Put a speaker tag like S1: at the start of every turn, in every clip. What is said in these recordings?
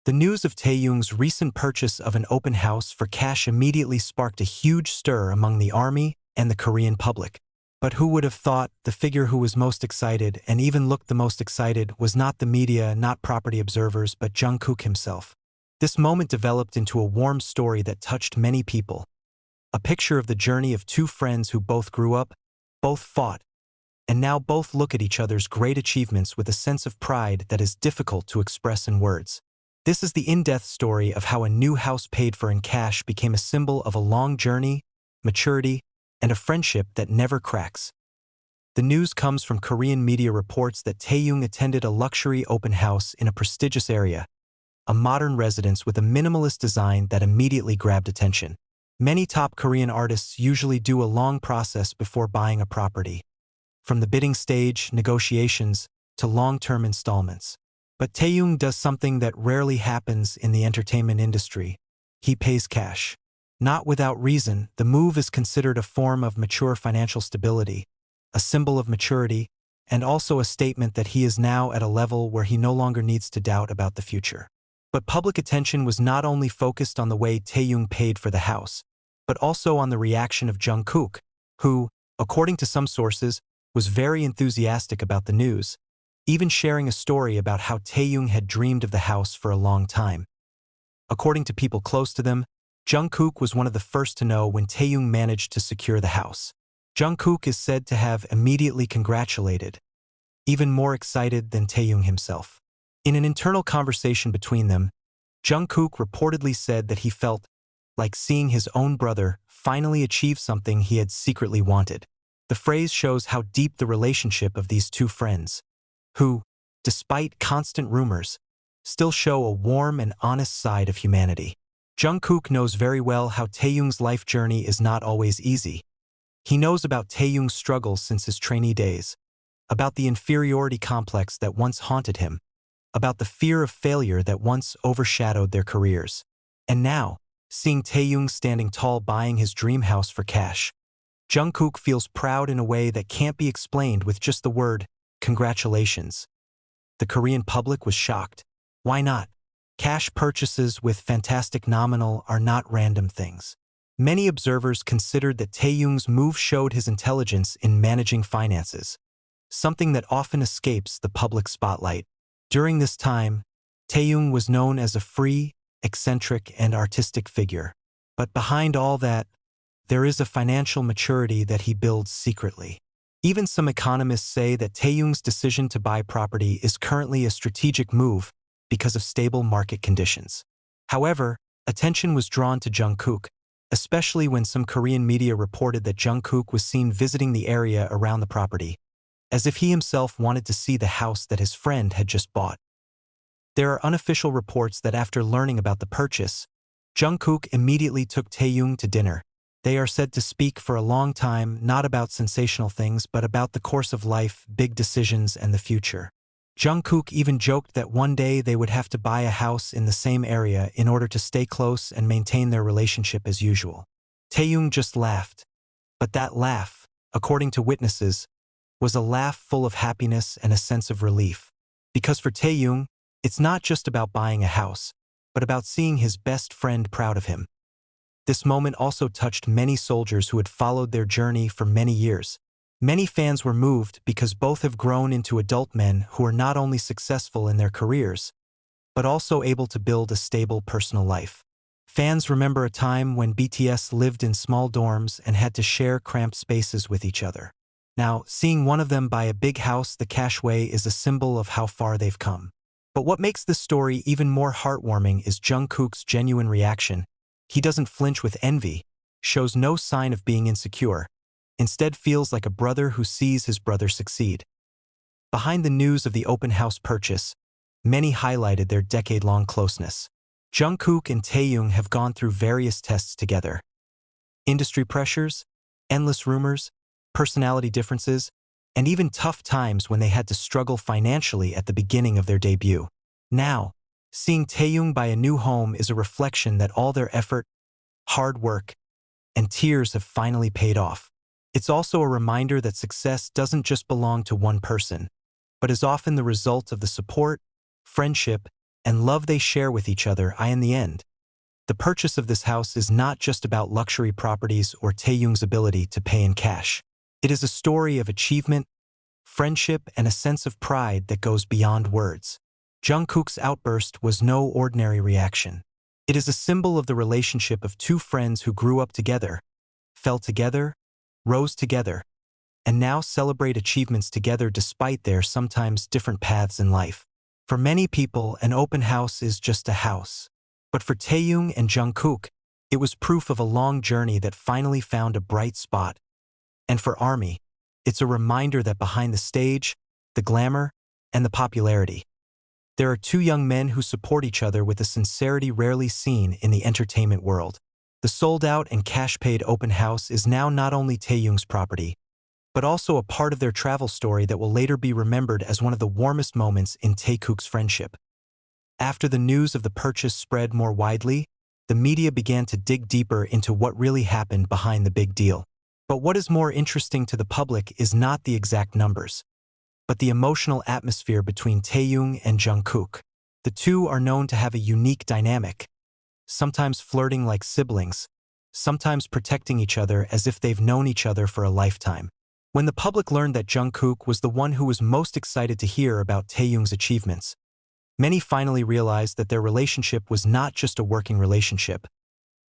S1: The news of Taehyung's recent purchase of an open house for cash immediately sparked a huge stir among the army and the Korean public. But who would have thought the figure who was most excited and even looked the most excited was not the media, not property observers, but Jungkook himself. This moment developed into a warm story that touched many people. A picture of the journey of two friends who both grew up, both fought, and now both look at each other's great achievements with a sense of pride that is difficult to express in words. This is the in-depth story of how a new house paid for in cash became a symbol of a long journey, maturity, and a friendship that never cracks. The news comes from Korean media reports that Taehyung attended a luxury open house in a prestigious area, a modern residence with a minimalist design that immediately grabbed attention. Many top Korean artists usually do a long process before buying a property, from the bidding stage, negotiations, to long-term installments. But Taehyung does something that rarely happens in the entertainment industry. He pays cash. Not without reason, the move is considered a form of mature financial stability, a symbol of maturity, and also a statement that he is now at a level where he no longer needs to doubt about the future. But public attention was not only focused on the way Taehyung paid for the house, but also on the reaction of Jungkook, who, according to some sources, was very enthusiastic about the news, even sharing a story about how Taehyung had dreamed of the house for a long time. According to people close to them, Jungkook was one of the first to know when Taehyung managed to secure the house. Jungkook is said to have immediately congratulated, even more excited than Taehyung himself. In an internal conversation between them, Jungkook reportedly said that he felt like seeing his own brother finally achieve something he had secretly wanted. The phrase shows how deep the relationship of these two friends, who, despite constant rumors, still show a warm and honest side of humanity. Jungkook knows very well how Taehyung's life journey is not always easy. He knows about Taehyung's struggles since his trainee days, about the inferiority complex that once haunted him, about the fear of failure that once overshadowed their careers. And now, seeing Taehyung standing tall buying his dream house for cash, Jungkook feels proud in a way that can't be explained with just the word, congratulations. The Korean public was shocked. Why not? Cash purchases with fantastic nominal are not random things. Many observers considered that Taehyung's move showed his intelligence in managing finances, something that often escapes the public spotlight. During this time, Taehyung was known as a free, eccentric, and artistic figure. But behind all that, there is a financial maturity that he builds secretly. Even some economists say that Taehyung's decision to buy property is currently a strategic move because of stable market conditions. However, attention was drawn to Jungkook, especially when some Korean media reported that Jungkook was seen visiting the area around the property, as if he himself wanted to see the house that his friend had just bought. There are unofficial reports that after learning about the purchase, Jungkook immediately took Taehyung to dinner. They are said to speak for a long time, not about sensational things, but about the course of life, big decisions, and the future. Jungkook even joked that one day they would have to buy a house in the same area in order to stay close and maintain their relationship as usual. Taehyung just laughed. But that laugh, according to witnesses, was a laugh full of happiness and a sense of relief. Because for Taehyung, it's not just about buying a house, but about seeing his best friend proud of him. This moment also touched many soldiers who had followed their journey for many years. Many fans were moved because both have grown into adult men who are not only successful in their careers, but also able to build a stable personal life. Fans remember a time when BTS lived in small dorms and had to share cramped spaces with each other. Now, seeing one of them buy a big house the cash way is a symbol of how far they've come. But what makes this story even more heartwarming is Jungkook's genuine reaction. He doesn't flinch with envy, shows no sign of being insecure, instead feels like a brother who sees his brother succeed. Behind the news of the open house purchase, many highlighted their decade-long closeness. Jungkook and Taehyung have gone through various tests together. Industry pressures, endless rumors, personality differences, and even tough times when they had to struggle financially at the beginning of their debut. Now, seeing Taehyung buy a new home is a reflection that all their effort, hard work, and tears have finally paid off. It's also a reminder that success doesn't just belong to one person, but is often the result of the support, friendship, and love they share with each other. In the end, the purchase of this house is not just about luxury properties or Taehyung's ability to pay in cash. It is a story of achievement, friendship, and a sense of pride that goes beyond words. Jungkook's outburst was no ordinary reaction. It is a symbol of the relationship of two friends who grew up together, fell together, rose together, and now celebrate achievements together despite their sometimes different paths in life. For many people, an open house is just a house. But for Taehyung and Jungkook, it was proof of a long journey that finally found a bright spot. And for ARMY, it's a reminder that behind the stage, the glamour, and the popularity, there are two young men who support each other with a sincerity rarely seen in the entertainment world. The sold-out and cash-paid open house is now not only Taehyung's property, but also a part of their travel story that will later be remembered as one of the warmest moments in Taekook's friendship. After the news of the purchase spread more widely, the media began to dig deeper into what really happened behind the big deal. But what is more interesting to the public is not the exact numbers, but the emotional atmosphere between Taehyung and Jungkook. The two are known to have a unique dynamic, sometimes flirting like siblings, sometimes protecting each other as if they've known each other for a lifetime. When the public learned that Jungkook was the one who was most excited to hear about Taehyung's achievements, many finally realized that their relationship was not just a working relationship,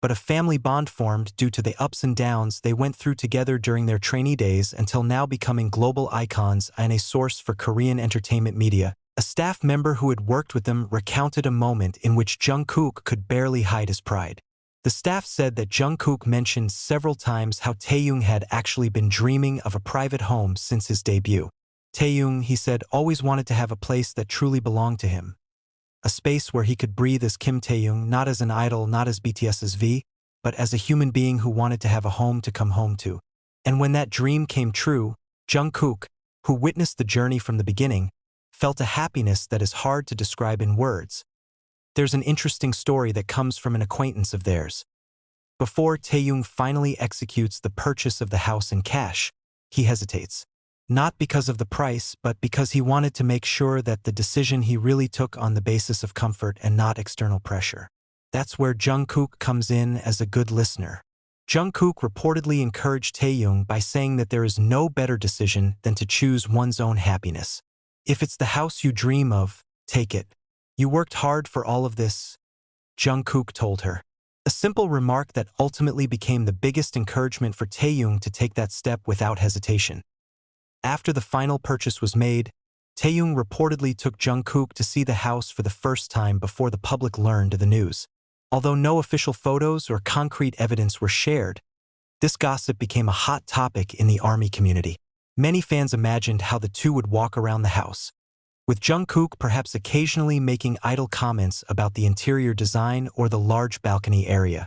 S1: but a family bond formed due to the ups and downs they went through together during their trainee days until now becoming global icons. And a source for Korean entertainment media, a staff member who had worked with them, recounted a moment in which Jungkook could barely hide his pride. The staff said that Jungkook mentioned several times how Taehyung had actually been dreaming of a private home since his debut. Taehyung, he said, always wanted to have a place that truly belonged to him. A space where he could breathe as Kim Taehyung, not as an idol, not as btsjk, but as a human being who wanted to have a home to come home to. And when that dream came true, Jungkook, who witnessed the journey from the beginning, felt a happiness that is hard to describe in words. There's an interesting story that comes from an acquaintance of theirs. Before Taehyung finally executes the purchase of the house in cash, he hesitates. Not because of the price, but because he wanted to make sure that the decision he really took on the basis of comfort and not external pressure. That's where Jungkook comes in as a good listener. Jungkook reportedly encouraged Taehyung by saying that there is no better decision than to choose one's own happiness. If it's the house you dream of, take it. You worked hard for all of this, Jungkook told her. A simple remark that ultimately became the biggest encouragement for Taehyung to take that step without hesitation. After the final purchase was made, Taehyung reportedly took Jungkook to see the house for the first time before the public learned of the news. Although no official photos or concrete evidence were shared, this gossip became a hot topic in the ARMY community. Many fans imagined how the two would walk around the house, with Jungkook perhaps occasionally making idle comments about the interior design or the large balcony area.